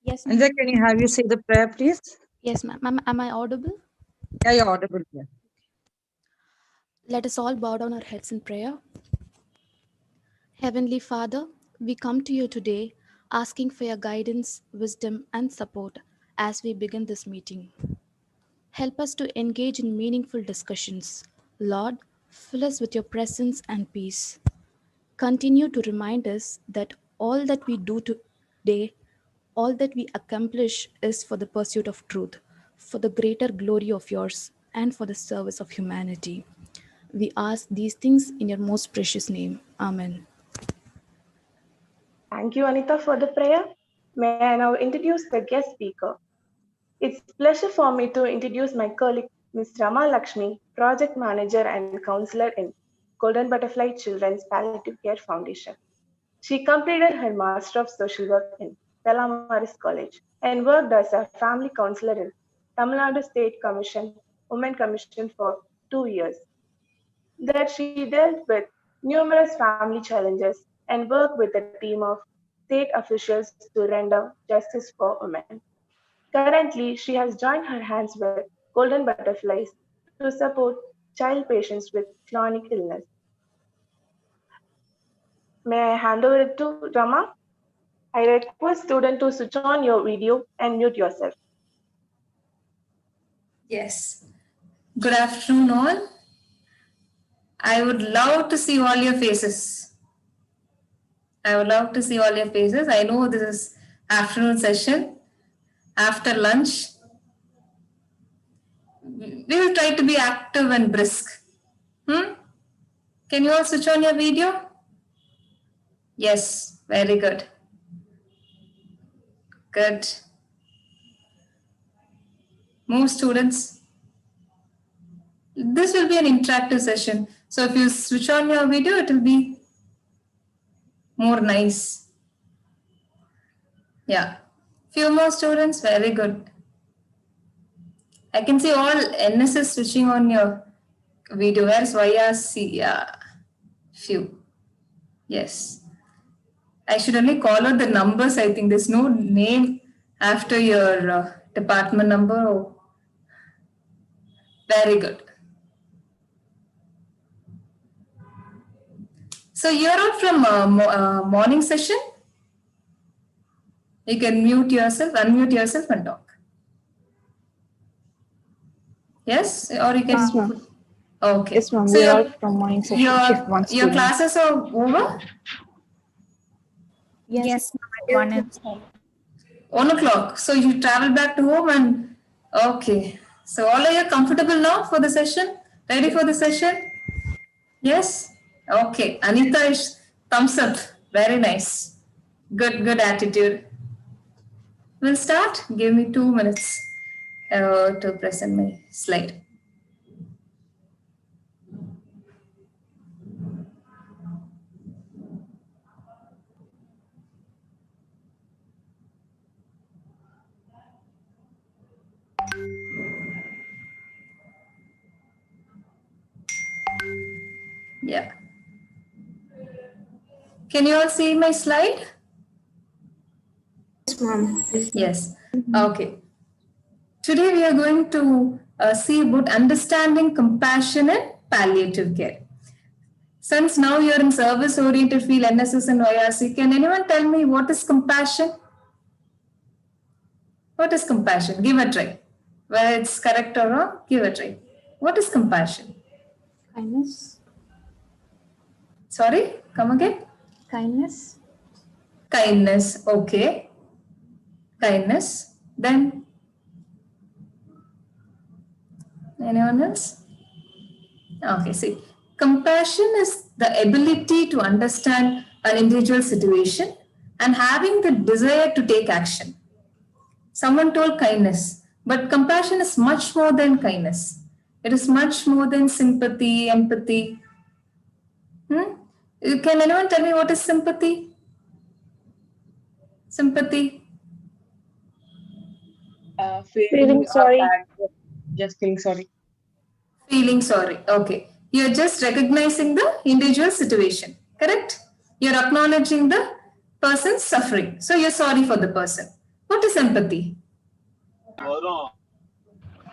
Yes, ma'am. Anja, can you have you say the prayer, please? Yes, ma'am. Am I audible? Yeah, you're audible here. Let us all bow down our heads in prayer. Heavenly Father, we come to you today asking for your guidance, wisdom, and support as we begin this meeting. Help us to engage in meaningful discussions. Lord, fill us with your presence and peace. Continue to remind us that all that we do today, all that we accomplish is for the pursuit of truth, for the greater glory of yours, and for the service of humanity. We ask these things in your most precious name. Amen. Thank you, Anita, for the prayer. May I now introduce the guest speaker. It's a pleasure for me to introduce my colleague, Ms. Rama Lakshmi, Project Manager and Counselor in Golden Butterfly Children's Palliative Care Foundation. She completed her Master of Social Work in Stella Maris College and worked as a family counselor in Tamil Nadu State Commission, Women Commission for 2 years. There she dealt with numerous family challenges and worked with a team of state officials to render justice for women. Currently, she has joined her hands with Golden Butterflies to support child patients with chronic illness. May I hand over it to Rama? I request students to switch on your video and mute yourself. Yes. Good afternoon, all. I would love to see all your faces. I would love to see all your faces. I know this is afternoon session. After lunch, we will try to be active and brisk. Can you all switch on your video? Yes, very good. Good. Move, students. This will be an interactive session. So if you switch on your video, it will be more nice. Yeah. Few more students, very good. I can see all NSS switching on your video. Where's YRC? Yeah. Few. Yes. I should only call out the numbers. I think there's no name after your department number. Oh. Very good. So you're out from morning session. You can mute yourself, unmute yourself and talk. Yes? Or you can... Yes, ma'am. Okay. Yes, ma'am. So We are out from morning session. Shift one your student. classes are over? Yes, ma'am. 1 o'clock. So you travel back to home and... Okay. So all are you comfortable now for the session? Ready for the session? Yes? Okay. Anita is thumbs up. Very nice. Good attitude. We'll start. Give me 2 minutes to present my slide. Yeah. Can you all see my slide? Yes, ma'am. Yes. Okay. Today we are going to see about understanding compassion and palliative care. Since now you're in service-oriented field, NSS and YRC, can anyone tell me what is compassion? What is compassion? Give a try. Whether it's correct or wrong, give a try. What is compassion? Kindness. Sorry, come again. Kindness. Kindness, okay. Kindness. Then, anyone else? Okay, see. Compassion is the ability to understand an individual situation and having the desire to take action. Someone told kindness, but compassion is much more than kindness. It is much more than sympathy, empathy. Can anyone tell me what is sympathy? Sympathy. Feeling sorry. bad. Just feeling sorry. Feeling sorry. Okay. You're just recognizing the individual situation. Correct? You're acknowledging the person's suffering. So you're sorry for the person. What is empathy?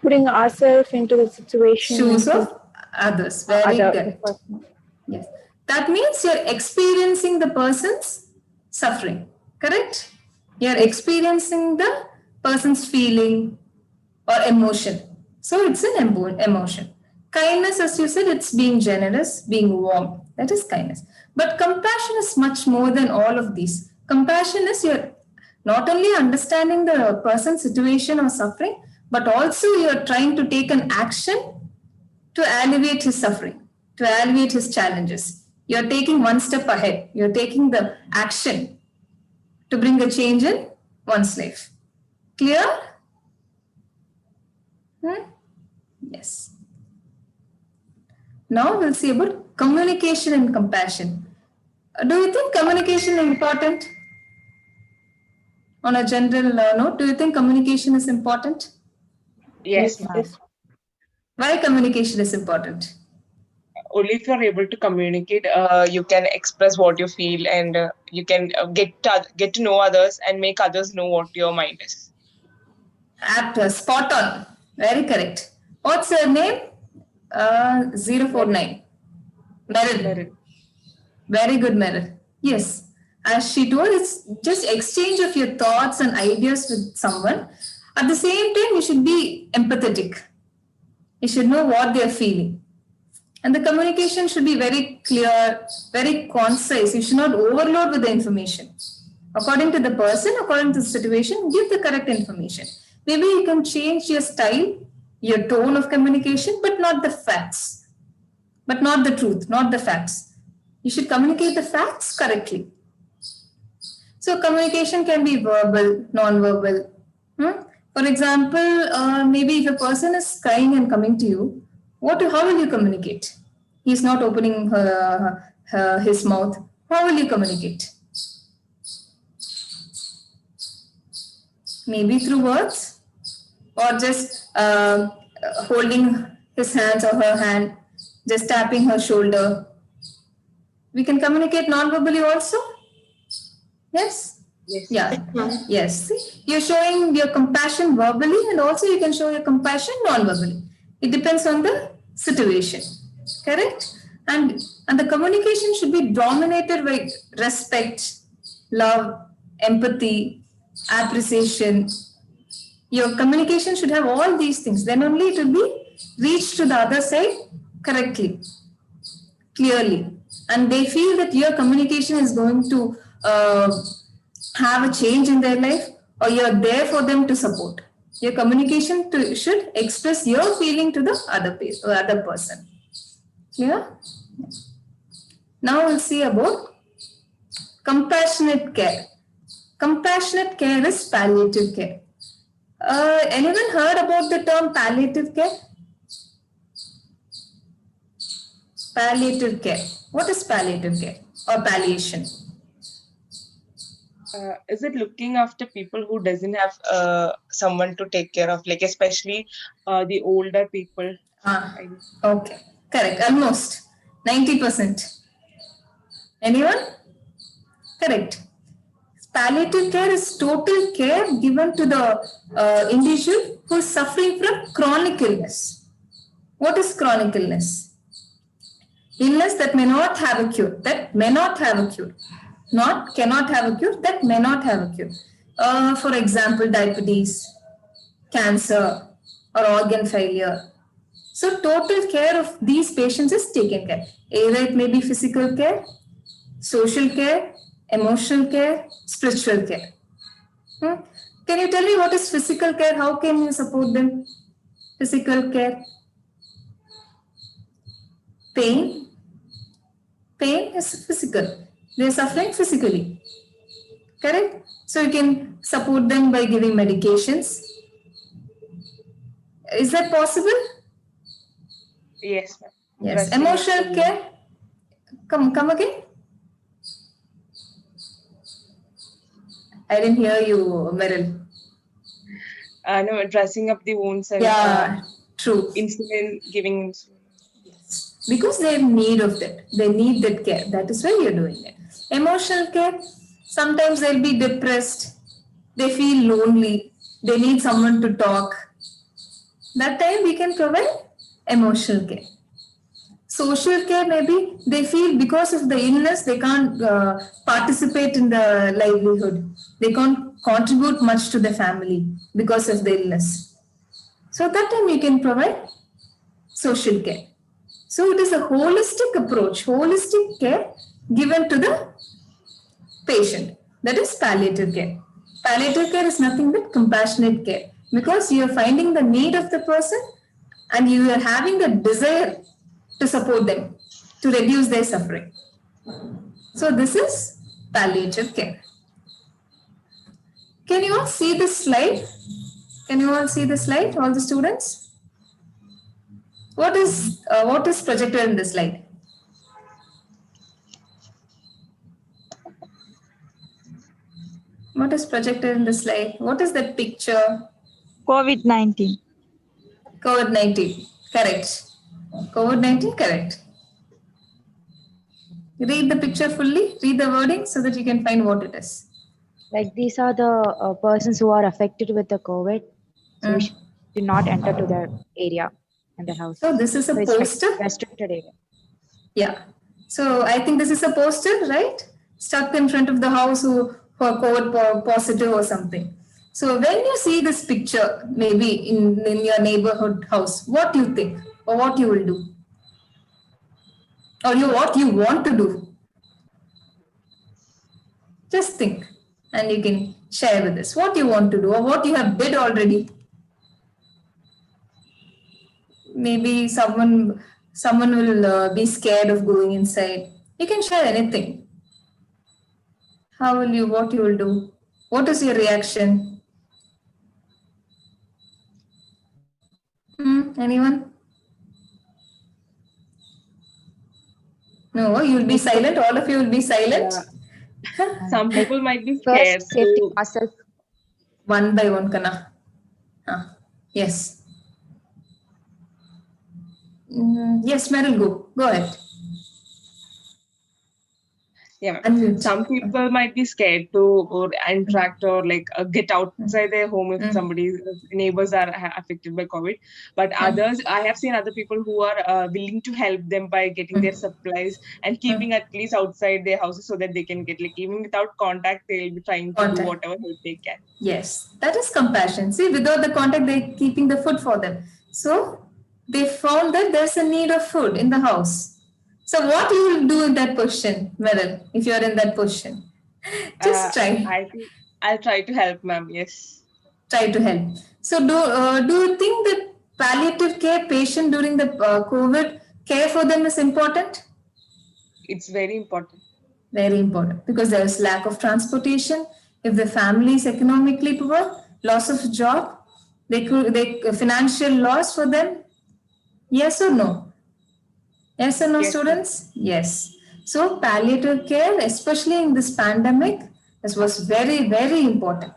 Putting ourselves into the situation. Shoes and of others. Very other good. person. Yes. That means you're experiencing the person's suffering. Correct? You're experiencing the person's feeling or emotion. So it's an emotion. Kindness, as you said, it's being generous, being warm. That is kindness. But compassion is much more than all of these. Compassion is you're not only understanding the person's situation or suffering, but also you're trying to take an action to alleviate his suffering, to alleviate his challenges. You're taking one step ahead. You're taking the action to bring a change in one's life. Clear? Yes. Now we'll see about communication and compassion. Do you think communication is important? On a general note, do you think communication is important? Yes, ma'am. Yes. Why communication is important? Only if you're able to communicate, you can express what you feel, and you can get to know others and make others know what your mind is. Apt, spot on. Very correct. What's her name? 049. Meryl. Very good, Meryl. Yes. As she told, it's just exchange of your thoughts and ideas with someone. At the same time, you should be empathetic. You should know what they're feeling. And the communication should be very clear, very concise. You should not overload with the information. According to the person, according to the situation, give the correct information. Maybe you can change your style, your tone of communication, but not the facts. But not the truth, not the facts. You should communicate the facts correctly. So communication can be verbal, non-verbal. For example, maybe if a person is crying and coming to you, how will you communicate? He's not opening his mouth. How will you communicate? Maybe through words, or just holding his hands or her hand, just tapping her shoulder. We can communicate non-verbally also. Yes? Yes. Yeah. Yes. See? You're showing your compassion verbally, and also you can show your compassion non-verbally. It depends on the situation. Correct? And the communication should be dominated by respect, love, empathy, appreciation. Your communication should have all these things. Then only it will be reached to the other side correctly, clearly. And they feel that your communication is going to have a change in their life, or you're there for them to support. Your communication should express your feeling to the other person. Yeah. Now we'll see about compassionate care. Compassionate care is palliative care. Anyone heard about the term palliative care? Palliative care. What is palliative care or palliation? Is it looking after people who doesn't have someone to take care of, like especially the older people? Okay, correct. Almost 90%. Anyone? Correct. Palliative care is total care given to the individual who is suffering from chronic illness. What is chronic illness? Illness that may not have a cure. That may not have a cure. Not cannot have a cure. That may not have a cure. For example, diabetes, cancer, or organ failure. So total care of these patients is taken care. Either it may be physical care, social care, emotional care, spiritual care. Can you tell me what is physical care? How can you support them? Physical care. Pain. Pain is physical. They are suffering physically. Correct? So you can support them by giving medications. Is that possible? Yes, ma'am. Yes. Emotional care. Come again. I didn't hear you, Meryl. No, dressing up the wounds and true. Insulin, giving insulin. Because they have need of that. They need that care. That is why you're doing it. Emotional care. Sometimes they'll be depressed. they feel lonely, they need someone to talk. That time we can provide emotional care. Social care, maybe they feel because of the illness they can't participate in the livelihood. They can't contribute much to the family because of the illness. So that time you can provide social care. So it is a holistic approach, holistic care given to the patient. That is palliative care. Palliative care is nothing but compassionate care because you are finding the need of the person and you are having the desire to support them, to reduce their suffering. So this is palliative care. Can you all see this slide? Can you all see the slide, all the students? What is projected in this slide? What is projected in the slide? What is that picture? COVID-19. COVID-19, correct. COVID-19, correct. Read the picture fully, read the wording so that you can find what it is. Like these are the persons who are affected with the COVID. So we should not enter to their area and their house. So this is a So it's poster. restricted area. Yeah. So I think this is a poster, right? Stuck in front of the house for COVID positive or something. So when you see this picture, maybe in your neighborhood house, what do you think or what you will do? Or what you want to do? Just think and you can share with us what you want to do or what you have did already. Maybe someone will be scared of going inside. You can share anything. What you will do? What is your reaction? Anyone? No, you'll be silent. All of you will be silent. Some people might be scared. First, safety So ourselves. One by one, Kana. Yes. Yes, Meryl, go ahead. yeah, Unmute. some people might be scared to interact or like get outside their home if somebody's neighbors are affected by COVID. But others, I have seen other people who are willing to help them by getting their supplies and keeping at least outside their houses so that they can get, like, even without contact, they'll be trying to do whatever help they can. Yes, that is compassion. See, without the contact, they're keeping the food for them. So they found that there's a need of food in the house. So what you will do in that position, Meryl, if you're in that position? Just try. I think I'll try to help, ma'am. Yes. Try to help. So do you think that palliative care patient during the COVID care for them is important? It's very important. Very important because there is lack of transportation. If the family is economically poor, loss of job, they financial loss for them. Yes or no? Yes or no, Yes. students? Yes. So palliative care, especially in this pandemic, this was very, very important.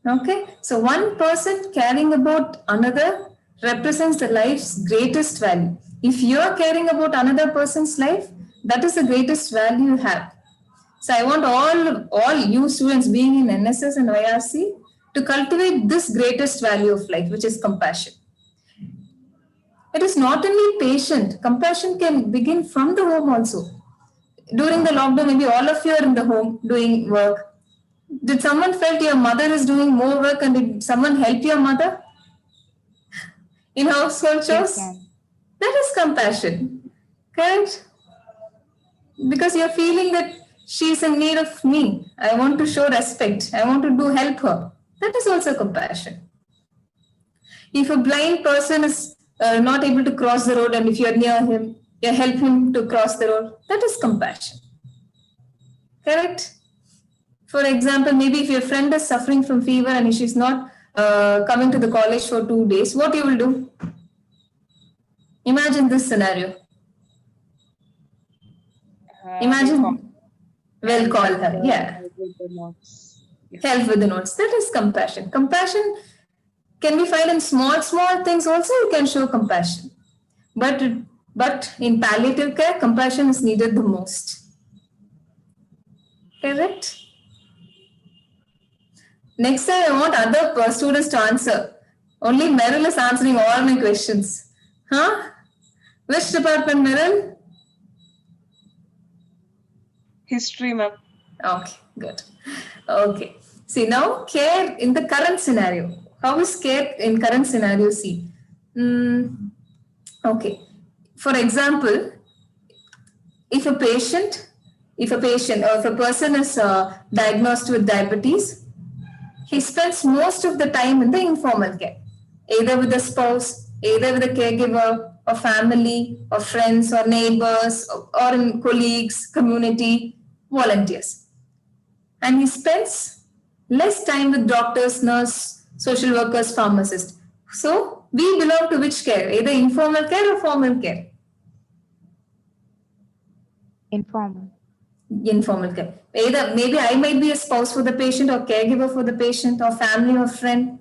Okay. So one person caring about another represents the life's greatest value. If you're caring about another person's life, that is the greatest value you have. So I want all you students being in NSS and YRC to cultivate this greatest value of life, which is compassion. It is not only patient. Compassion can begin from the home also. During the lockdown, maybe all of you are in the home doing work. Did someone felt your mother is doing more work and did someone help your mother in household chores? That is compassion, correct? Because you're feeling that she's in need of me. I want to show respect. I want to help her. That is also compassion. If a blind person is not able to cross the road and if you're near him, you help him to cross the road, that is compassion. Correct? For example, maybe if your friend is suffering from fever and she's not coming to the college for 2 days, what you will do? Imagine this scenario. Imagine, we'll call her. Yeah. Help with the notes. Yes. Help with the notes. That is compassion. Compassion can be found in small things also. You can show compassion. But in palliative care, compassion is needed the most. Correct? Next time I want other students to answer. Only Meryl is answering all my questions. Huh? Which department, Meryl? History, ma'am. Okay, good. Okay. See now, care in the current scenario. How is care in current scenario? See. Okay. For example, if a patient or if a person is diagnosed with diabetes, he spends most of the time in the informal care, either with a spouse, either with a caregiver, or family, or friends, or neighbors, or in colleagues, community, volunteers. And he spends less time with doctors, nurse, social workers, pharmacists. So we belong to which care? Either informal care or formal care? Informal. Informal care. Either maybe I might be a spouse for the patient or caregiver for the patient or family or friend.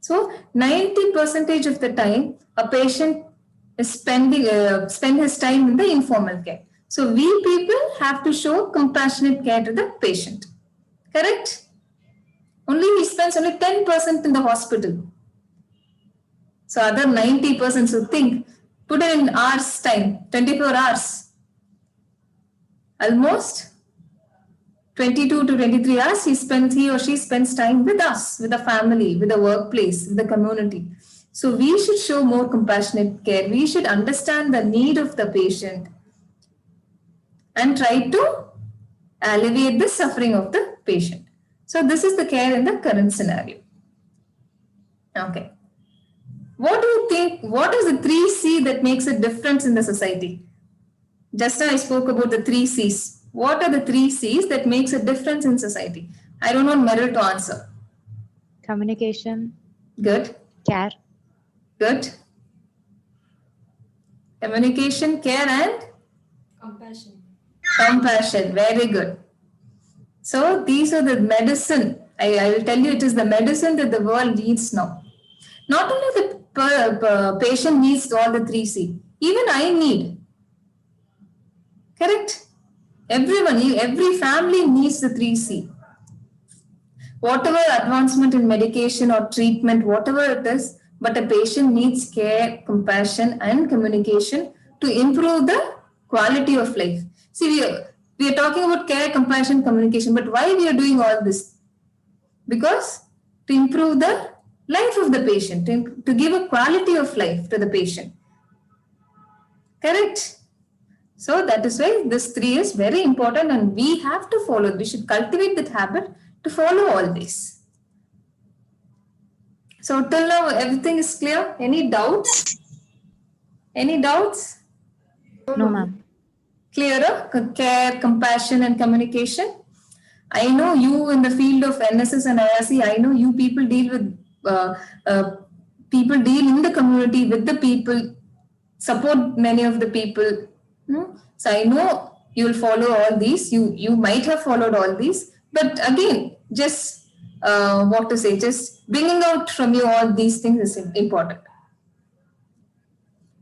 So 90% of the time a patient is spend his time in the informal care. So we people have to show compassionate care to the patient. Correct? He spends only 10% in the hospital. So other 90%, so think, put it in hours time, 24 hours. Almost 22 to 23 hours he or she spends time with us, with the family, with the workplace, with the community. So we should show more compassionate care. We should understand the need of the patient and try to alleviate the suffering of the patient. So this is the care in the current scenario. Okay. What do you think? What is the 3C that makes a difference in the society? Just now I spoke about the 3 C's. What are the 3 C's that makes a difference in society? I don't want Meryl to answer. Communication. Good. Care. Good. Communication, care, and? Compassion. Compassion. Very good. So these are the medicine. I will tell you, it is the medicine that the world needs now. Not only the patient needs all the 3 C. Even I need. Correct? Everyone, every family needs the 3 C. Whatever advancement in medication or treatment, whatever it is, but a patient needs care, compassion, and communication to improve the quality of life. See, we are talking about care, compassion, communication, but why we are doing all this? Because to improve the life of the patient, to give a quality of life to the patient. Correct? So that is why this 3 is very important and we have to follow. We should cultivate that habit to follow all this. So till now everything is clear. Any doubts? Any doubts? No, ma'am. Clearer? Care, compassion, and communication. I know you in the field of NSS and IRC. I know you people deal with people deal in the community with the people, support many of the people. So I know you will follow all these. You might have followed all these, but again, just just bringing out from you all these things is important.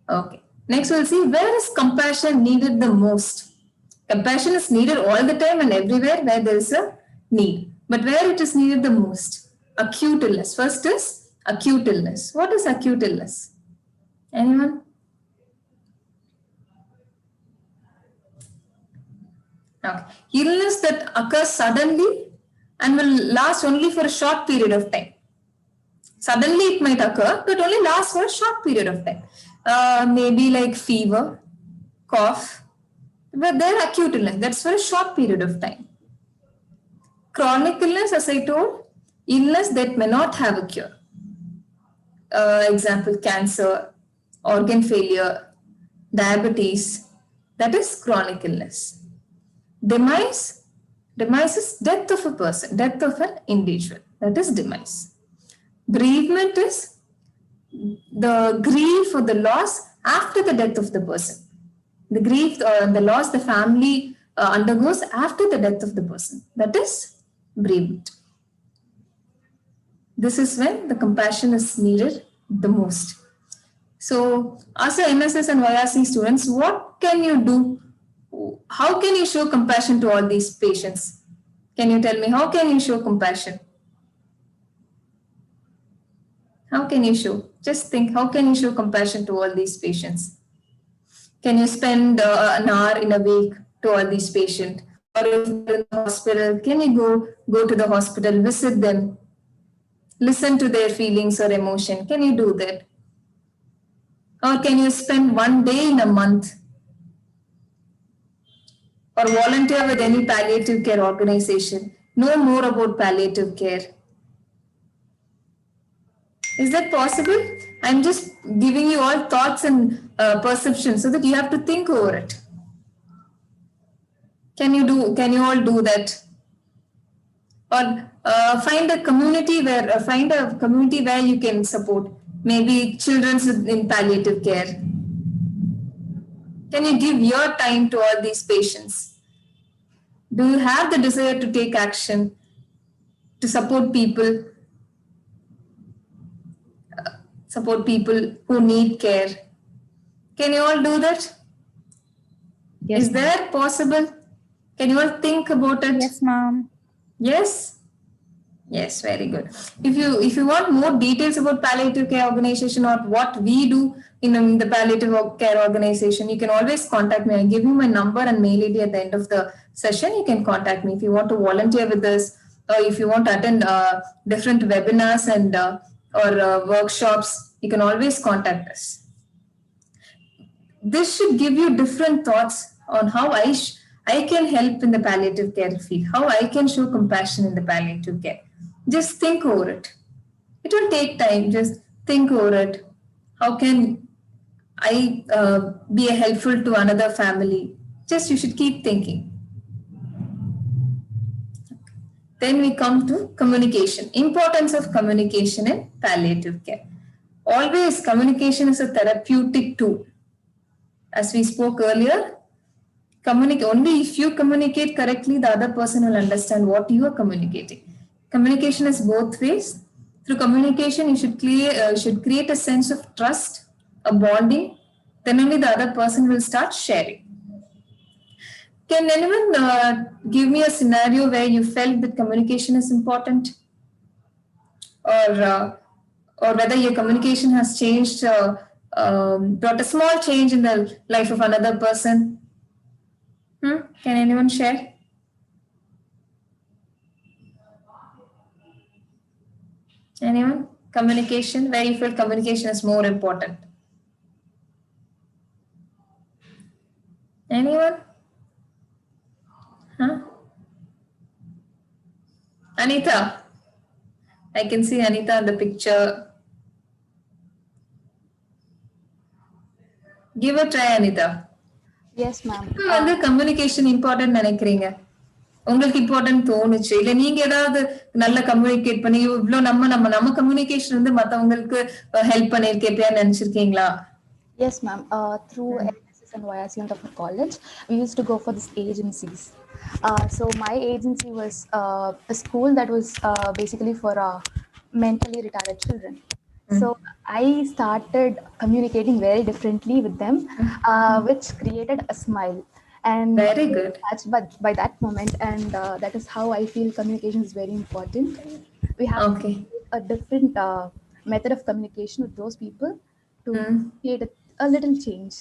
Okay. Next, we'll see where is compassion needed the most. Compassion is needed all the time and everywhere where there is a need. But where it is needed the most? Acute illness. First is acute illness. What is acute illness? Anyone? Okay. Illness that occurs suddenly and will last only for a short period of time. Suddenly it might occur, but only last for a short period of time. Maybe like fever, cough, but they're acute illness. That's for a short period of time. Chronic illness, as I told, illness that may not have a cure. Example, cancer, organ failure, diabetes, that is chronic illness. Demise is death of a person, death of an individual, that is demise. Bereavement is the grief or the loss after the death of the person. The grief or the loss the family undergoes after the death of the person, that is bereavement. This is when the compassion is needed the most. So as a NSS and YRC students, what can you do? How can you show compassion to all these patients? Can you tell me, how can you show compassion? How can you show? Just think, how can you show compassion to all these patients? Can you spend an hour in a week to all these patients? Or if you're in the hospital, can you go to the hospital, visit them, listen to their feelings or emotion? Can you do that? Or can you spend one day in a month or volunteer with any palliative care organization? Know more about palliative care. Is that possible? I'm just giving you all thoughts and perceptions so that you have to think over it. Can you all do that? Or find a community where you can support, maybe children in palliative care. Can you give your time to all these patients? Do you have the desire to take action, to support people who need care? Can you all do that? Yes, Is that possible? Can you all think about it? Yes, ma'am. Yes? Yes, very good. If you want more details about palliative care organization or what we do in the palliative care organization, you can always contact me. I'll give you my number and mail ID at the end of the session. You can contact me if you want to volunteer with us, or if you want to attend different webinars and or workshops. You can always contact us. This should give you different thoughts on how I can help in the palliative care field, how I can show compassion in the palliative care. Just think over it. It will take time. Just think over it. How can I be helpful to another family? Just you should keep thinking. Then we come to communication. Importance of communication in palliative care. Always communication is a therapeutic tool. As we spoke earlier, only if you communicate correctly, the other person will understand what you are communicating. Communication is both ways. Through communication, you should create a sense of trust, a bonding. Then only the other person will start sharing. Can anyone give me a scenario where you felt that communication is important, or whether your communication has changed, brought a small change in the life of another person? Can anyone share? Anyone? Communication, where you feel communication is more important? Anyone? Huh? Anita. I can see Anita in the picture. Give a try, Anita. Yes, ma'am. வந்து communication important நினைக்கிறீங்க? உங்களுக்கு important தோணுச்சு இல்ல நீங்க ஏதாவது நல்ல communicate பண்ணி இவ்ளோ நம்ம கம்யூனிகேஷன் வந்து மத்தவங்களுக்கு ஹெல்ப் பண்ணிருக்கே எப்படியா நினைச்சிருக்கீங்களா? Yes, ma'am. Through NSS and YRC of our college, we used to go for these agencies. So my agency was a school that was basically for mentally retarded children. So I started communicating very differently with them, which created a smile. And Very good. touched by that moment, and that is how I feel communication is very important. We have Okay. a different method of communication with those people to create a little change.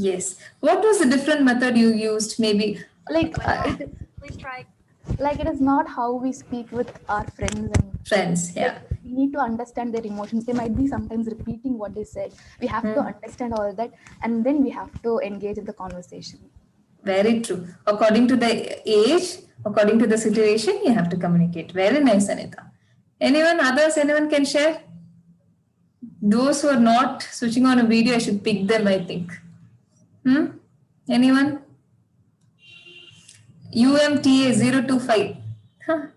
Yes. What was the different method you used? Maybe Like like it is not how we speak with our friends and friends. Yeah. we need to understand their emotions. They might be sometimes repeating what they said. We have to understand all that, and then we have to engage in the conversation. Very true. According to the age, according to the situation, you have to communicate. Very nice, Anita. Anyone can share? Those who are not switching on a video, I should pick them, I think. Anyone? UMTA 025. Huh.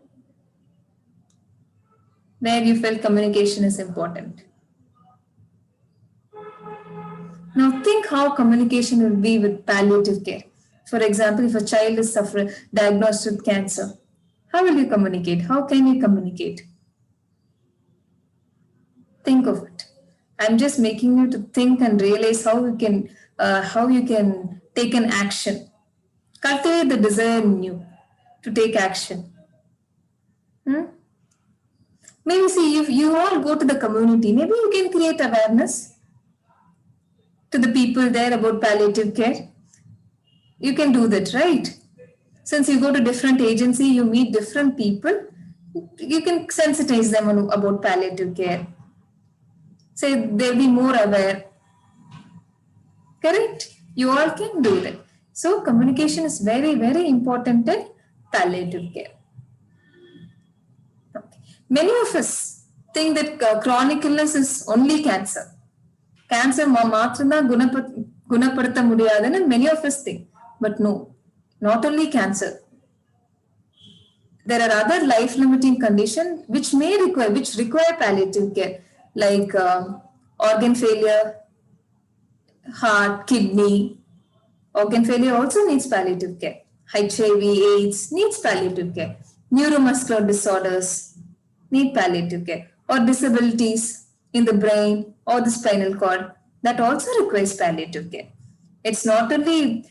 Where you felt communication is important. Now think how communication will be with palliative care. For example, if a child is diagnosed with cancer, how will you communicate? How can you communicate? Think of it. I'm just making you to think and realize how you can take an action. Cultivate the desire in you to take action. Maybe see, if you all go to the community, maybe you can create awareness to the people there about palliative care. You can do that, right? Since you go to different agency, you meet different people, you can sensitize them about palliative care. Say they'll be more aware. Correct? You all can do that. So communication is very, very important in palliative care. Okay. Many of us think that chronic illness is only cancer. Cancer maatrama gunapadutha mudiyadanu many of us think. But no, not only cancer. There are other life-limiting conditions which require palliative care, like organ failure, heart, kidney. Organ failure also needs palliative care. HIV, AIDS needs palliative care. Neuromuscular disorders need palliative care. Or disabilities in the brain or the spinal cord, that also requires palliative care. It's not only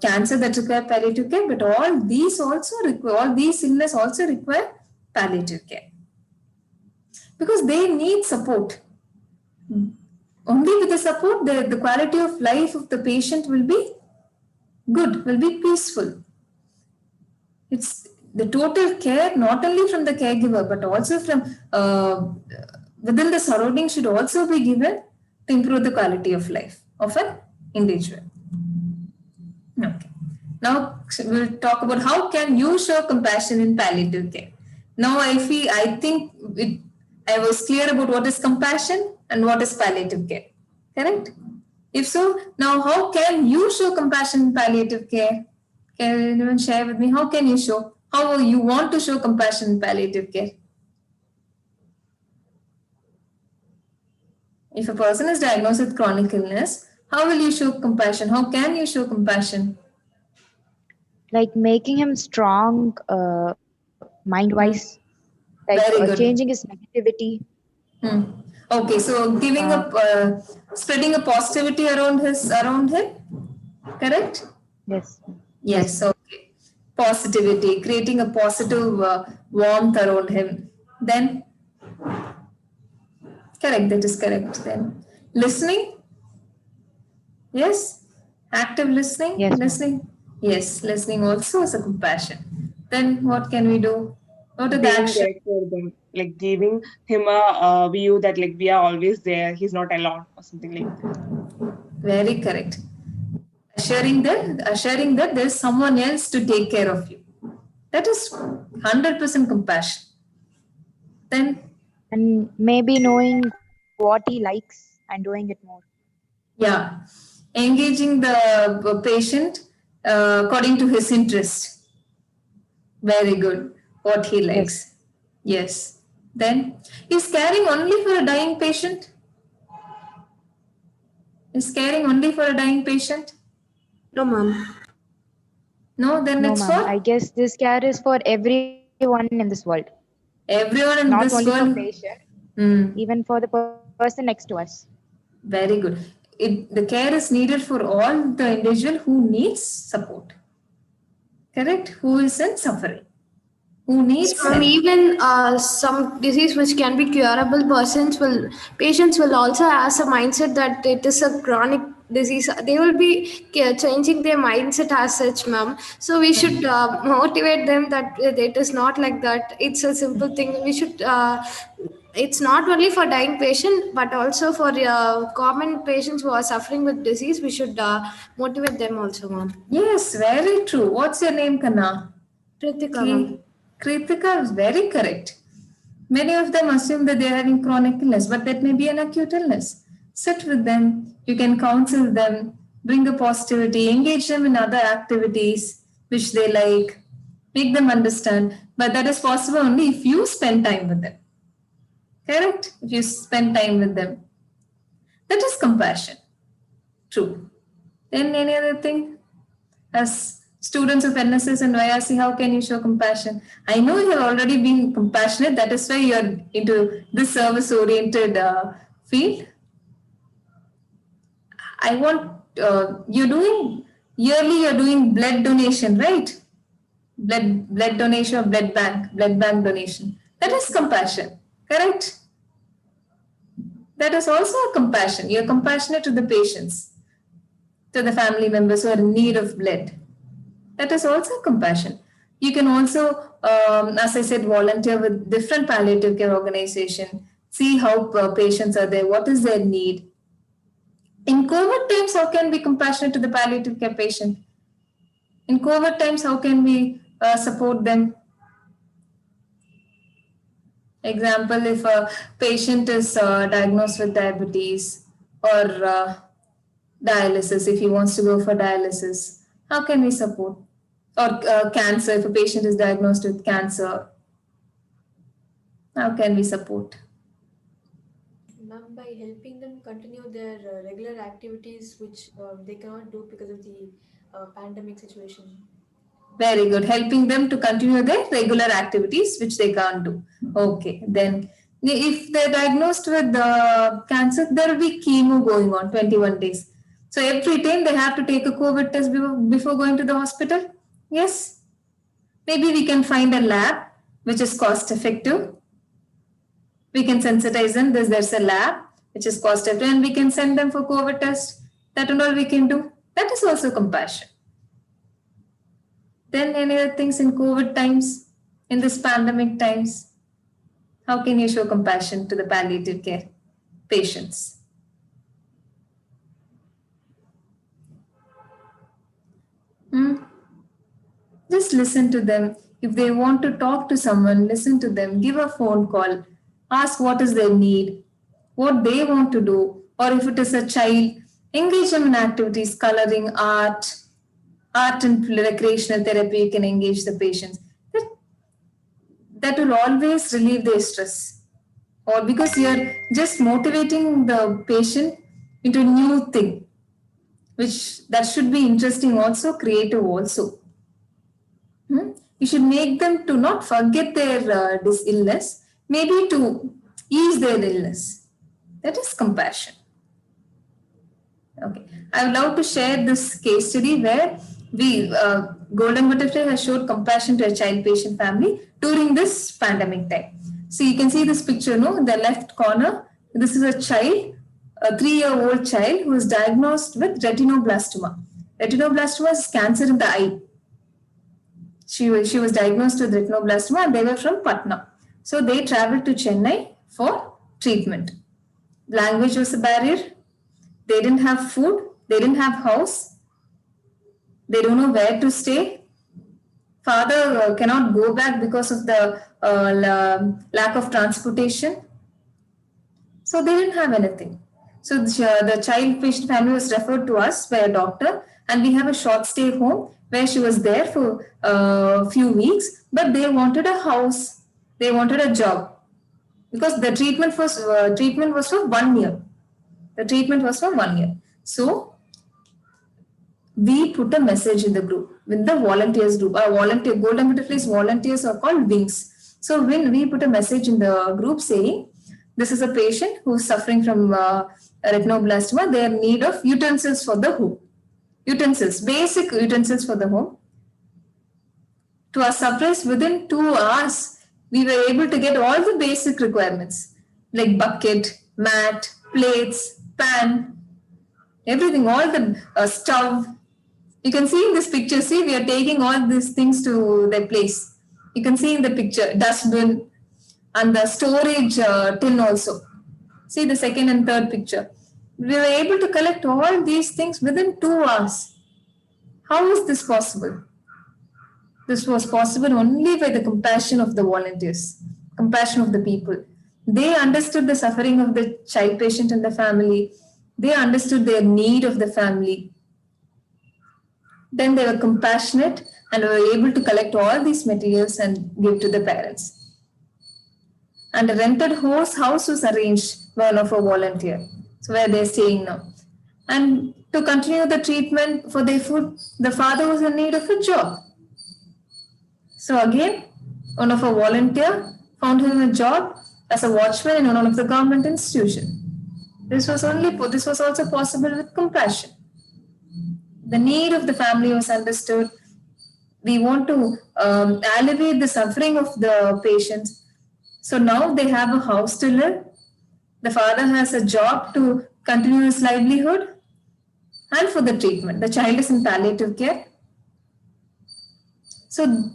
cancer that require palliative care, but all these illness also require palliative care. Because they need support. Only with the support, the quality of life of the patient will be good, will be peaceful. It's the total care, not only from the caregiver, but also from within the surrounding should also be given to improve the quality of life of an individual. Okay. Now we'll talk about how can you show compassion in palliative care. Now I think I was clear about what is compassion and what is palliative care. Correct? If so, now how can you show compassion in palliative care? Can anyone share with me? How can you show? How you want to show compassion in palliative care? If a person is diagnosed with chronic illness, how will you show compassion? How can you show compassion? Like making him strong mind-wise, like changing his negativity. Okay, so giving spreading a positivity around him, correct? Yes. Yes, okay. Positivity, creating a positive warmth around him. Then, correct, that is correct. Then, listening? Yes? Active listening? Yes. Listening? Yes, listening also is a compassion. Then, what can we do? What are the actions? Being there for them, like giving him a view that like we are always there, he's not alone or something like that. Very correct. Assuring that there's someone else to take care of you. That is 100% compassion. Then, and maybe knowing what he likes and doing it more. Yeah, engaging the patient according to his interest. Very good. What he likes. Yes. Then, is caring only for a dying patient? Is caring only for a dying patient? No, ma'am. No, then No, it's ma'am. for I guess this care is for everyone in this world. everyone in Not this only world. for patient, even for the person next to us. Very good. The care is needed for all the individual who needs support. Correct? Who is in suffering. Who needs help. Even some disease which can be curable, patients will also have a mindset that it is a chronic disease. They will be changing their mindset as such, ma'am. So we should motivate them that it is not like that. It's a simple thing. We should. It's not only for dying patient, but also for common patients who are suffering with disease. We should motivate them also, ma'am. Yes, very true. What's your name, Kanna? Kritika, ma'am. Kritika is very correct. Many of them assume that they are having chronic illness, but that may be an acute illness. Sit with them. You can counsel them, bring a positivity, engage them in other activities which they like, make them understand. But that is possible only if you spend time with them. Correct? If you spend time with them. That is compassion. True. Then any other thing? As students of NSS and YRC, how can you show compassion? I know you have already been compassionate. That is why you are into this service-oriented field. I want, you're doing blood donation, right? Blood donation or blood bank donation. That is compassion. Correct? That is also a compassion. You're compassionate to the patients, to the family members who are in need of blood. That is also compassion. You can also, as I said, volunteer with different palliative care organization, see how patients are there, what is their need. In COVID times, how can we be compassionate to the palliative care patient? In COVID times, how can we support them? Example, if a patient is diagnosed with diabetes or dialysis, if he wants to go for dialysis, how can we support? Or cancer, if a patient is diagnosed with cancer, how can we support? Ma'am, by helping them continue their regular activities which they cannot do because of the pandemic situation. Very good. Helping them to continue their regular activities which they can't do. Okay. Then if they're diagnosed with cancer, there will be chemo going on 21 days. So every time they have to take a COVID test before going to the hospital. Yes. Maybe we can find a lab which is cost effective. We can sensitize them. There's a lab which is cost effective and we can send them for COVID test. That and all we can do. That is also compassion. Then any other things in COVID times, in this pandemic times, how can you show compassion to the palliative care patients? Just listen to them. If they want to talk to someone, listen to them, give a phone call, ask what is their need, what they want to do, or if it is a child, engage them in activities, coloring, art and recreational therapy. You can engage the patients. That will always relieve their stress. Or because you're just motivating the patient into a new thing, which that should be interesting also, creative also. You should make them to not forget their this illness, maybe to ease their illness. That is compassion. Okay, I would love to share this case study where Golden Butterfly has showed compassion to a child patient family during this pandemic time. So you can see this picture, no, in the left corner. This is a child, a 3-year-old child who is diagnosed with retinoblastoma. Retinoblastoma is cancer in the eye. She was diagnosed with retinoblastoma and they were from Patna. So they traveled to Chennai for treatment. Language was a barrier. They didn't have food. They didn't have house. They don't know where to stay. Father cannot go back because of the lack of transportation. So they didn't have anything. So the child patient family was referred to us by a doctor and we have a short stay home where she was there for a few weeks, but they wanted a house, they wanted a job because the treatment was for 1 year. The treatment was for 1 year. So we put a message in the group with the volunteers group. Our Golden Butterflies volunteers are called Wings. So when we put a message in the group saying, this is a patient who is suffering from retinoblastoma, they are in need of utensils for the home. Basic utensils for the home. To our surprise, within 2 hours, we were able to get all the basic requirements like bucket, mat, plates, pan, everything, all the stove. You can see in this picture, see, we are taking all these things to their place. You can see in the picture, dustbin and the storage tin also. See the second and third picture. We were able to collect all these things within 2 hours. How is this possible? This was possible only by the compassion of the volunteers, compassion of the people. They understood the suffering of the child patient and the family. They understood their need of the family. Then they were compassionate and were able to collect all these materials and give to the parents. And a rented house was arranged by one of our volunteers. So where they're staying now. And to continue the treatment for their food, the father was in need of a job. So again, one of our volunteers found him a job as a watchman in one of the government institution. This was also possible with compassion. The need of the family was understood. We want to alleviate the suffering of the patients. So now they have a house to live. The father has a job to continue his livelihood. And for the treatment, the child is in palliative care. So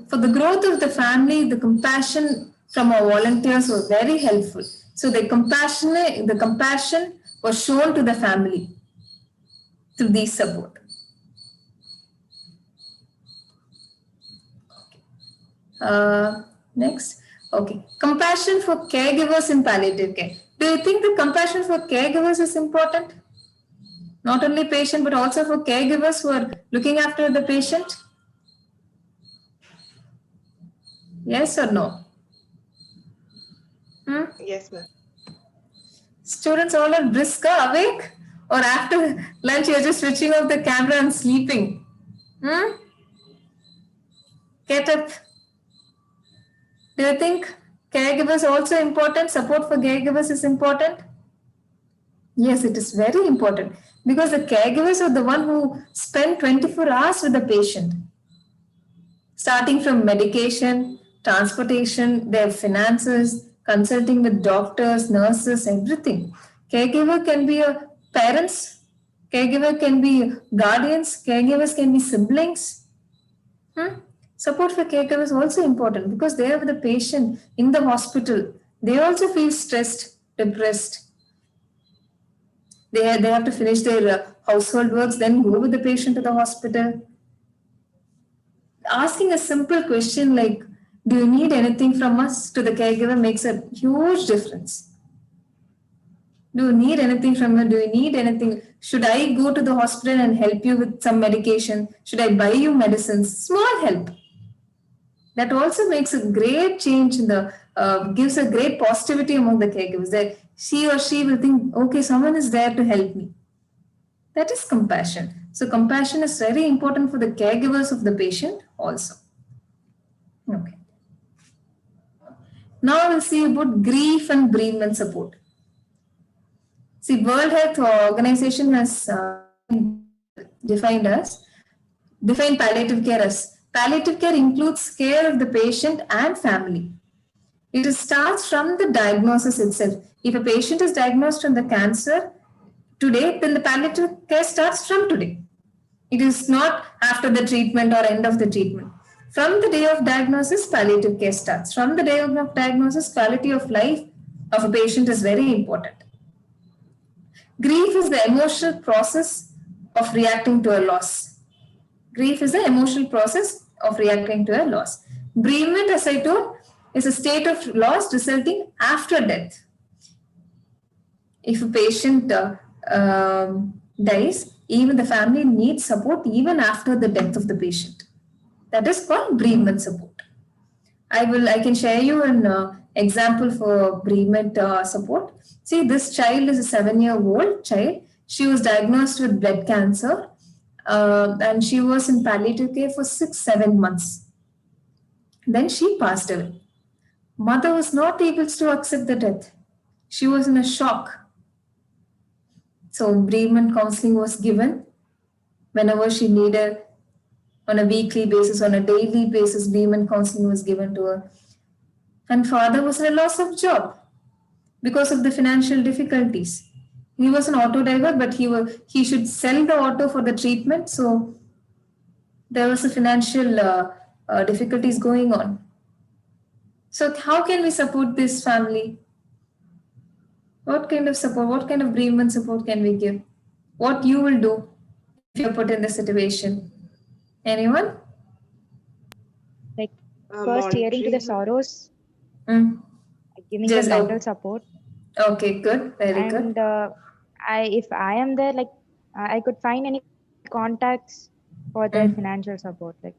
for the growth of the family, the compassion from our volunteers was very helpful. So the compassion was shown to the family through these support. Next, okay, compassion for caregivers in palliative care. Do you think the compassion for caregivers is important? Not only patient, but also for caregivers who are looking after the patient? Yes or no? Yes, ma'am. Students all are brisk, awake? Or after lunch you're just switching off the camera and sleeping? Get up. Do you think caregivers are also important? Support for caregivers is important? Yes, it is very important because the caregivers are the one who spend 24 hours with the patient. Starting from medication, transportation, their finances, consulting with doctors, nurses, everything. Caregiver can be a parents, caregiver can be guardians, caregivers can be siblings. Support for caregivers is also important because they have the patient in the hospital. They also feel stressed, depressed. They have to finish their household works, then go with the patient to the hospital. Asking a simple question like, do you need anything from us, to the caregiver makes a huge difference. Do you need anything from me? Do you need anything? Should I go to the hospital and help you with some medication? Should I buy you medicines? Small help. That also makes a great change in the, gives a great positivity among the caregivers. That she or she will think, okay, someone is there to help me. That is compassion. So compassion is very important for the caregivers of the patient also. Okay. Now we'll see about grief and bereavement support. See, World Health Organization has defined palliative care as palliative care includes care of the patient and family. It starts from the diagnosis itself. If a patient is diagnosed from the cancer today, then the palliative care starts from today. It is not after the treatment or end of the treatment. From the day of diagnosis, palliative care starts. From the day of diagnosis, quality of life of a patient is very important. Grief is the emotional process of reacting to a loss. Grief is the emotional process of reacting to a loss. Bereavement, as I told, is a state of loss resulting after death. If a patient dies, even the family needs support even after the death of the patient. That is called bereavement support. I can share you an example for bereavement support. See, this child is a 7-year-old child. She was diagnosed with blood cancer and she was in palliative care for 6-7 months. Then she passed away. Mother was not able to accept the death. She was in a shock. So bereavement counseling was given whenever she needed, on a weekly basis, on a daily basis, bereavement counseling was given to her. And father was in a loss of job because of the financial difficulties. He was an auto driver, but he should sell the auto for the treatment. So there was a financial difficulties going on. So how can we support this family? What kind of support, what kind of bereavement support can we give? What you will do if you're put in this situation? Anyone? Like first hearing to the sorrows, giving Just them mental support. Okay, good, very good. And if I am there, like I could find any contacts for their financial support. Like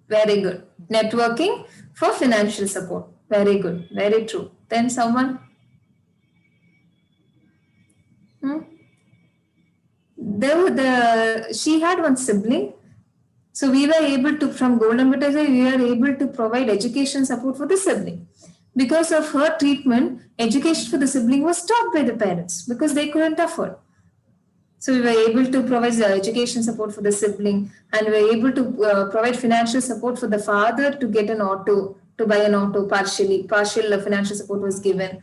very good. Networking for financial support. Very good, very true. Then someone. She had one sibling. So we were able to, from Golden Butterfly, we were able to provide education support for the sibling. Because of her treatment, education for the sibling was stopped by the parents because they couldn't afford. So we were able to provide the education support for the sibling, and we were able to provide financial support for the father to get an auto to buy an auto partially. Partial financial support was given.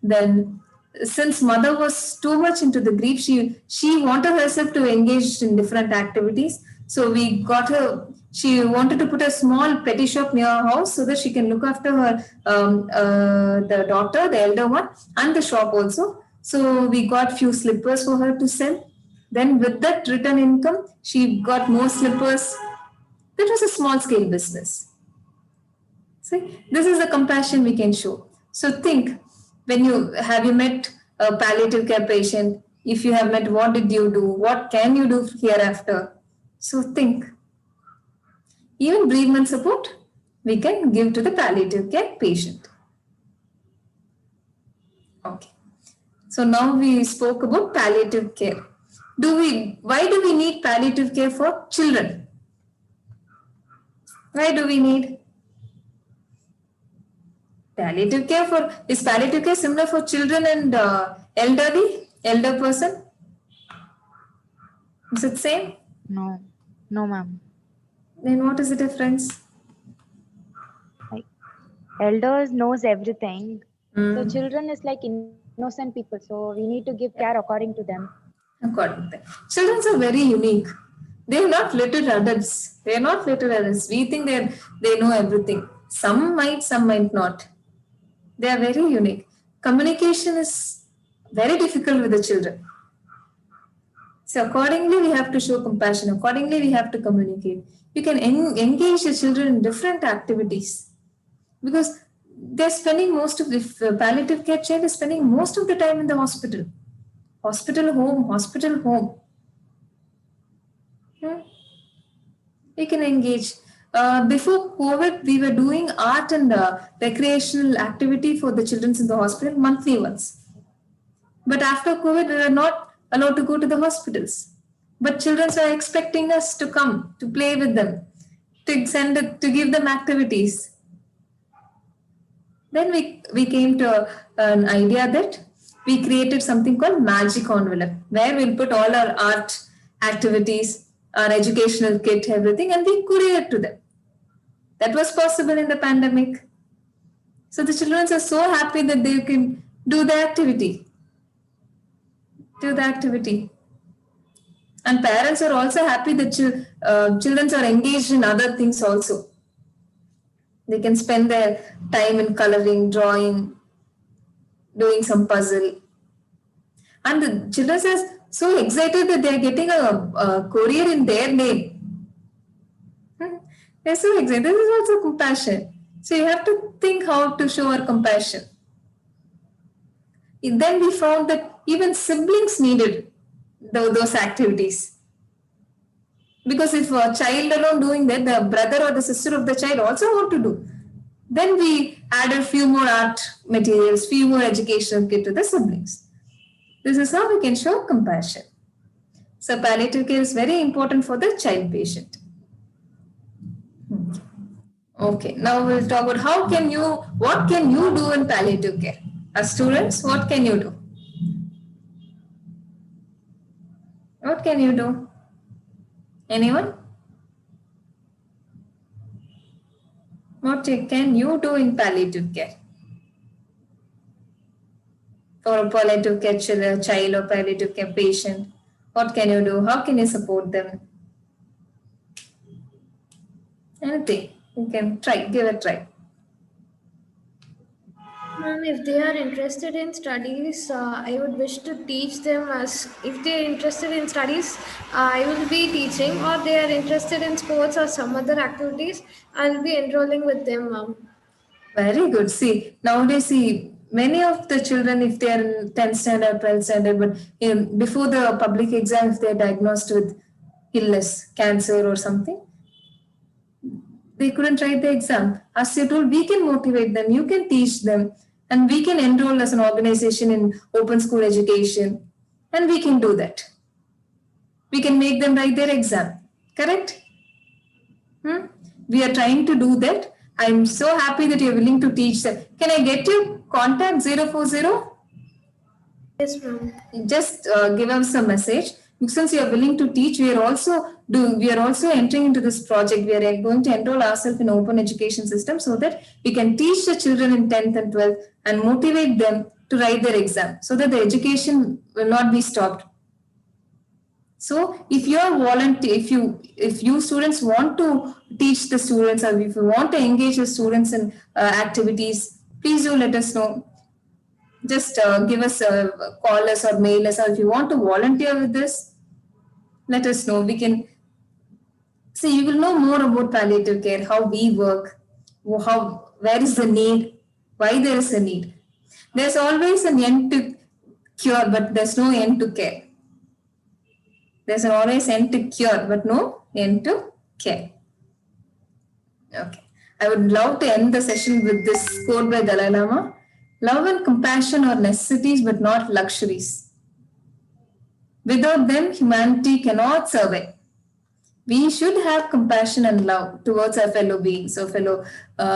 Then, since mother was too much into the grief, she wanted herself to engage in different activities. So we got her. She wanted to put a small petty shop near her house so that she can look after her the daughter, the elder one, and the shop also. So we got few slippers for her to sell. Then with that return income, she got more slippers. That was a small scale business. See, this is the compassion we can show. So think, when you met a palliative care patient, if you have met, what did you do? What can you do hereafter? So think. Even bereavement support, we can give to the palliative care patient. Okay. So now we spoke about palliative care. Why do we need palliative care for children? Why do we need palliative care is palliative care similar for children and elder person? Is it same? No, ma'am. Then what is the difference? Like, elders knows everything. So children is like innocent people. So we need to give care according to them. According to them. Children are very unique. They are not little adults. They are not little adults. We think they know everything. Some might not. They are very unique. Communication is very difficult with the children. So accordingly, we have to show compassion. Accordingly, we have to communicate. You can engage the children in different activities because they're spending most of the palliative care child is spending most of the time in the hospital. Hospital home. We can engage. Before COVID, we were doing art and recreational activity for the children in the hospital monthly once. But after COVID, we were not allowed to go to the hospitals. But children are expecting us to come, to play with them, to give them activities. Then we came to an idea that we created something called Magic Envelope, where we'll put all our art activities, our educational kit, everything, and we courier it to them. That was possible in the pandemic. So the children are so happy that they can do the activity. And parents are also happy that children are engaged in other things also. They can spend their time in coloring, drawing, doing some puzzle. And the children are so excited that they are getting a courier in their name. They're so excited. This is also compassion. So you have to think how to show our compassion. Then we found that even siblings needed those activities. Because if a child alone doing that, the brother or the sister of the child also want to do. Then we added few more art materials, few more educational kit to the siblings. This is how we can show compassion. So palliative care is very important for the child patient. Okay, now we'll talk about what can you do in palliative care? As students, what can you do? What can you do? Anyone? What can you do in palliative care? For a palliative care child or palliative care patient, what can you do? How can you support them? Anything. You can try, give it a try. Ma'am, if they are interested in studies, I would wish to teach them if they are interested in studies, I will be teaching, or they are interested in sports or some other activities, I will be enrolling with them, ma'am. Very good. Nowadays, many of the children, if they are in 10th standard, 12th standard, but before the public exam, if they are diagnosed with illness, cancer or something, they couldn't write the exam. As you told, we can motivate them, you can teach them, and we can enroll as an organization in open school education, and we can do that. We can make them write their exam. Correct? We are trying to do that. I'm so happy that you're willing to teach them. Can I get you contact 040? Yes, ma'am. Just give us a message. Since you are willing to teach, we are also entering into this project. We are going to enroll ourselves in open education system so that we can teach the children in 10th and 12th and motivate them to write their exam so that the education will not be stopped. So if you are volunteer, if you students want to teach the students, or if you want to engage the students in activities, please do let us know. Just give us call us or mail us, or if you want to volunteer with this, let us know. We can see, you will know more about palliative care, how we work, where is the need, why there is a need. There's always an end to cure, but there's no end to care. There's always end to cure, but no end to care. Okay. I would love to end the session with this quote by Dalai Lama. Love and compassion are necessities, but not luxuries. Without them, humanity cannot survive. We should have compassion and love towards our fellow beings or fellow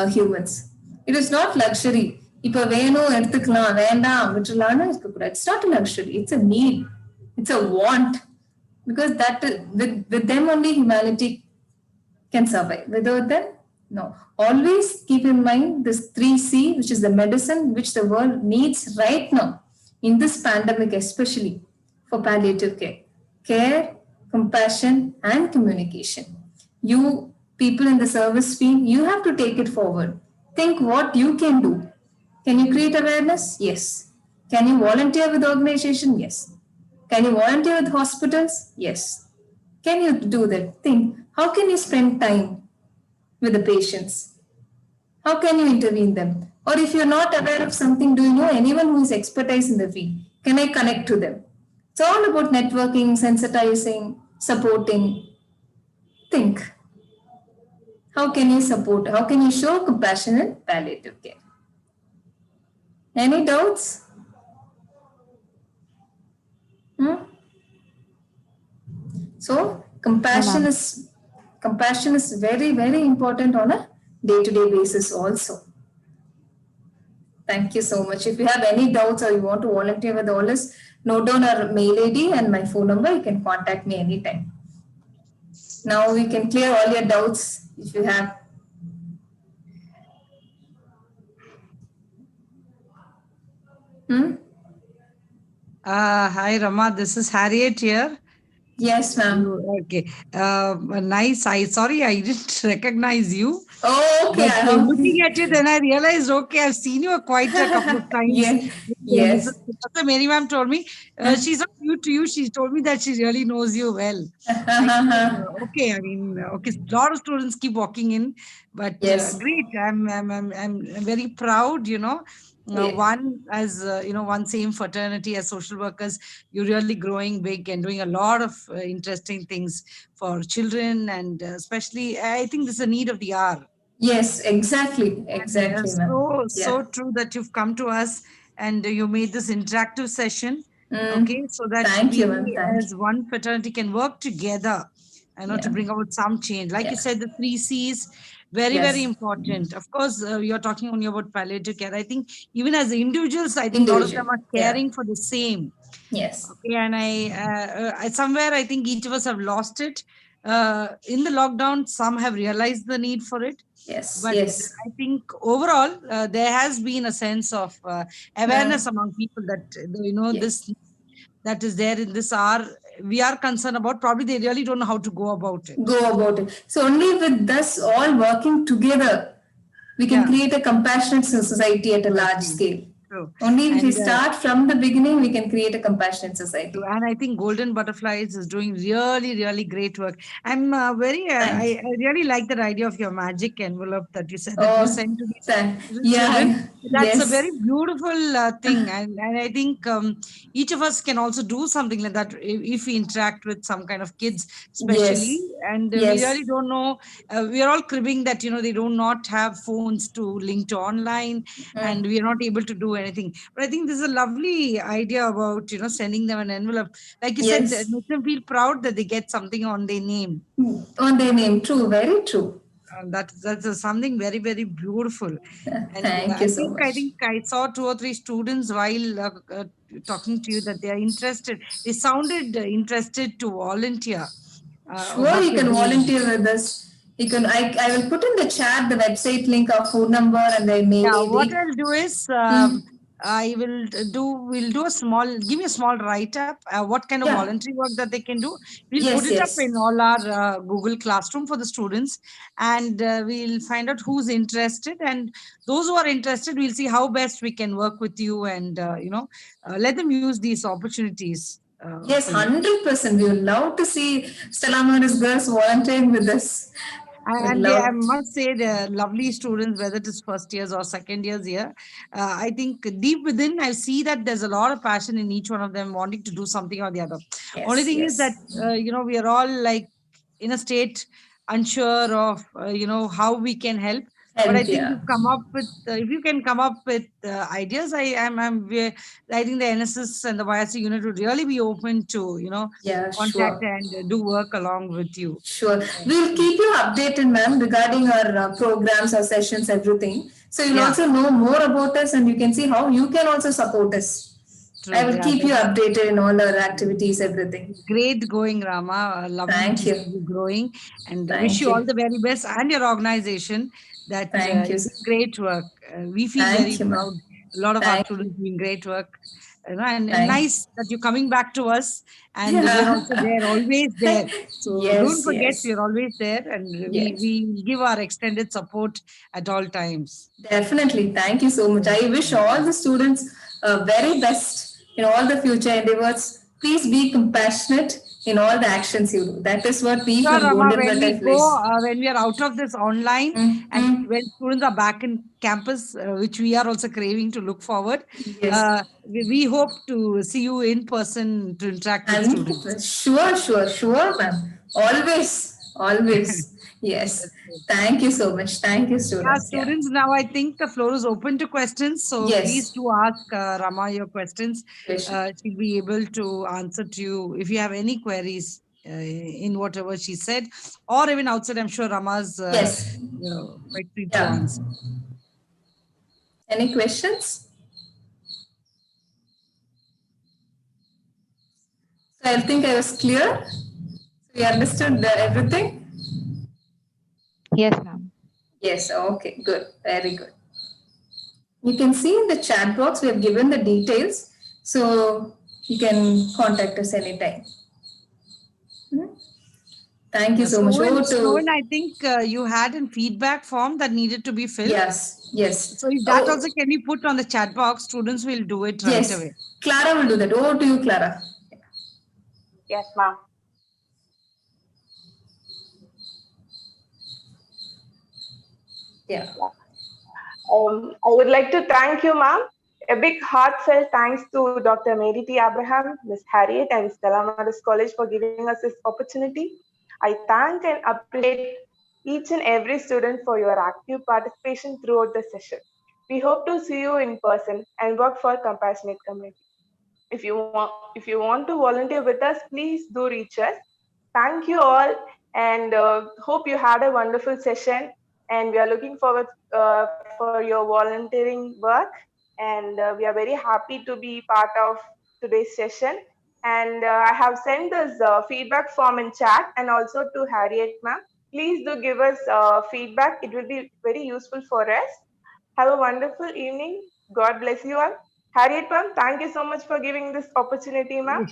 humans. It is not luxury. இப்போ வேணும் எடுத்துக்கலாம் வேண்டாம் விட்டுலான்னு இருக்கக்கூடாது. It's not a luxury. It's a need. It's a want. Because that with them only humanity can survive. Without them, no. Always keep in mind this 3C, which is the medicine which the world needs right now in this pandemic, especially for palliative care. Care, compassion, and communication. You people in the service field, you have to take it forward. Think what you can do. Can you create awareness? Yes. Can you volunteer with organization? Yes. Can you volunteer with hospitals? Yes. Can you do that? Think, how can you spend time with the patients? How can you intervene them? Or if you're not aware of something, do you know anyone who is expertise in the field? Can I connect to them? It's all about networking, sensitizing, supporting. Think. How can you support? How can you show compassion in palliative care? Any doubts? So compassion is very, very important on a day-to-day basis also. Thank you so much. If you have any doubts or you want to volunteer with all this, note down our mail ID and my phone number. You can contact me anytime. Now we can clear all your doubts if you have. Hi, Rama. This is Harriet here. Yes, ma'am. Okay. Nice. Sorry, I didn't recognize you. Oh, okay. Looking at you, then I realized, okay, I've seen you quite a couple of times. Yes. Mary ma'am told me, she's not new to you. She told me that she really knows you well. Okay, I mean, okay, a lot of students keep walking in, but great. I'm very proud, you know. One as one same fraternity as social workers, you're really growing big and doing a lot of interesting things for children, and especially I think this is a need of the hour. Yes, exactly. So true that you've come to us and you made this interactive session. Okay, so that we as one fraternity can work together, to bring about some change. Like you said, the 3 C's. Very, very important. Of course, you're talking only about palliative care. I think even as individuals, I think a lot of them are caring for the same. Yes. Okay, and I somewhere I think each of us have lost it. In the lockdown, some have realized the need for it. Yes. But I think overall, there has been a sense of awareness among people that this that is there in this hour. We are concerned about. Probably they really don't know how to go about it. So only with us all working together, we can create a compassionate society at a large scale. True. Only if we start from the beginning, we can create a compassionate society. And I think Golden Butterflies is doing really, really great work. I'm I really like that idea of your magic envelope that you said that you sent to these children. That's a very beautiful thing. And I think each of us can also do something like that if we interact with some kind of kids, especially. And we really don't know. We are all cribbing that, they do not have phones to link to online and we are not able to do anything. But I think this is a lovely idea about, sending them an envelope. Like you said, make them feel proud that they get something on their name. On their name. True. Very true. That's something very, very beautiful. And Thank you so much. I think I saw 2 or 3 students while talking to you that they are interested. They sounded interested to volunteer. Sure, you can volunteer with us. You can. I will put in the chat the website link, our phone number, and the mail Yeah, ID. what I'll do is we'll do a small, give me a small write-up, what kind of voluntary work that they can do. We'll put it up in all our Google Classroom for the students, and we'll find out who's interested, and those who are interested, we'll see how best we can work with you, and let them use these opportunities. Yes, 100%. We would love to see Stella Maris girls volunteering with us. And I must say, they're lovely students, whether it is first years or second years here. I think deep within, I see that there's a lot of passion in each one of them wanting to do something or the other. Only thing is that, we are all like in a state unsure of, how we can help. But I think you've come up with, if you can come up with ideas, I think the NSS and the YSC unit would really be open to, contact and do work along with you. Sure. We'll keep you updated, ma'am, regarding our programs, our sessions, everything. So you'll also know more about us, and you can see how you can also support us. True, I will keep you updated in all our activities, everything. Great going, Rama. Lovely to see you growing, and wish you all the very best, and your organization. That is great work. We feel very proud. A lot of our students doing great work. And nice that you're coming back to us, and we're also there, always there. So don't forget, we're always there, and we give our extended support at all times. Definitely. Thank you so much. I wish all the students very best in all the future endeavors. Please be compassionate in all the actions you do. That is what we from Golden Butterflies. When we are out of this online, and when students are back in campus, which we are also craving to look forward, we hope to see you in person to interact with students. Sure, ma'am. Always. Yes. Thank you so much. Thank you, students. Students, now I think the floor is open to questions. So please do ask Rama your questions. She'll be able to answer to you if you have any queries in whatever she said, or even outside. I'm sure Rama's quite free to answer. Any questions? So I think I was clear. We understood everything. Yes, ma'am. Yes, okay, good. Very good. You can see in the chat box, we have given the details. So you can contact us anytime. Thank you so much. Sloan, I think you had a feedback form that needed to be filled. Yes. So if that also can be put on the chat box, students will do it right away. Clara will do that. Over to you, Clara. Yes, ma'am. Yeah. I would like to thank you, ma'am. A big heartfelt thanks to Dr. Mary T. Abraham, Ms. Harriet, and Stella Maris College for giving us this opportunity. I thank and appreciate each and every student for your active participation throughout the session. We hope to see you in person and work for compassionate community. If you want to volunteer with us, please do reach us. Thank you all, and hope you had a wonderful session. And we are looking forward for your volunteering work. And we are very happy to be part of today's session. And I have sent this feedback form in chat, and also to Harriet ma'am. Please do give us feedback. It will be very useful for us. Have a wonderful evening. God bless you all. Harriet ma'am, thank you so much for giving this opportunity, ma'am.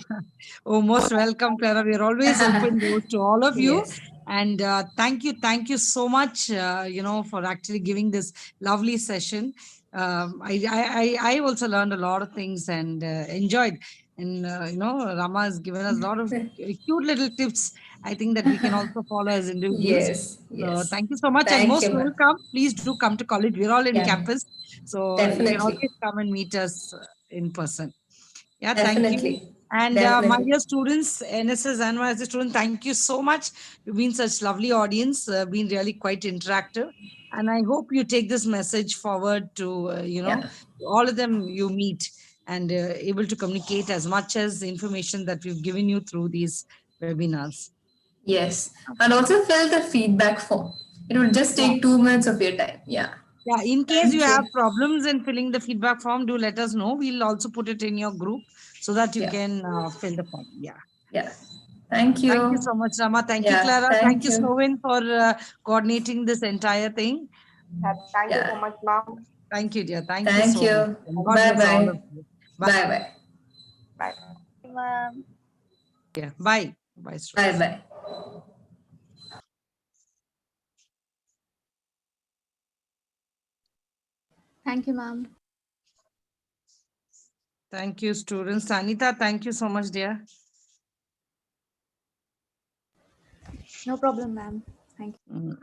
Oh, most welcome, Clara. We are always open doors to all of you. And thank you so much, for actually giving this lovely session. I also learned a lot of things and enjoyed. And, Rama has given us a lot of cute little tips, I think, that we can also follow as individuals. So thank you so much. And most welcome. Please do come to college. We're all in campus. So you can always come and meet us in person. Yeah, thank you. And my dear students, NSS and YSC students, thank you so much. You've been such lovely audience, been really quite interactive. And I hope you take this message forward to, all of them you meet, and able to communicate as much as the information that we've given you through these webinars. Yes. And also fill the feedback form. It will just take 2 minutes of your time. Yeah. Yeah, in case Thank you you. have problems in filling the feedback form, do let us know. We'll also put it in your group so that you can fill the form. Yeah. Yeah. Thank you. Thank you so much, Rama. Thank you, Yeah, Clara. thank Thank you, you. Snovin, for coordinating this entire thing. Thank you so much, ma'am. Thank you, dear. Thank you Thank so you. much. And God Bye bless all bye. of you. Bye bye. Bye. Ma'am. Yeah. Bye. Bye, Bye students. bye. Thank you, ma'am. Thank you, students. Anita, thank you so much, dear. No problem, ma'am. Thank you.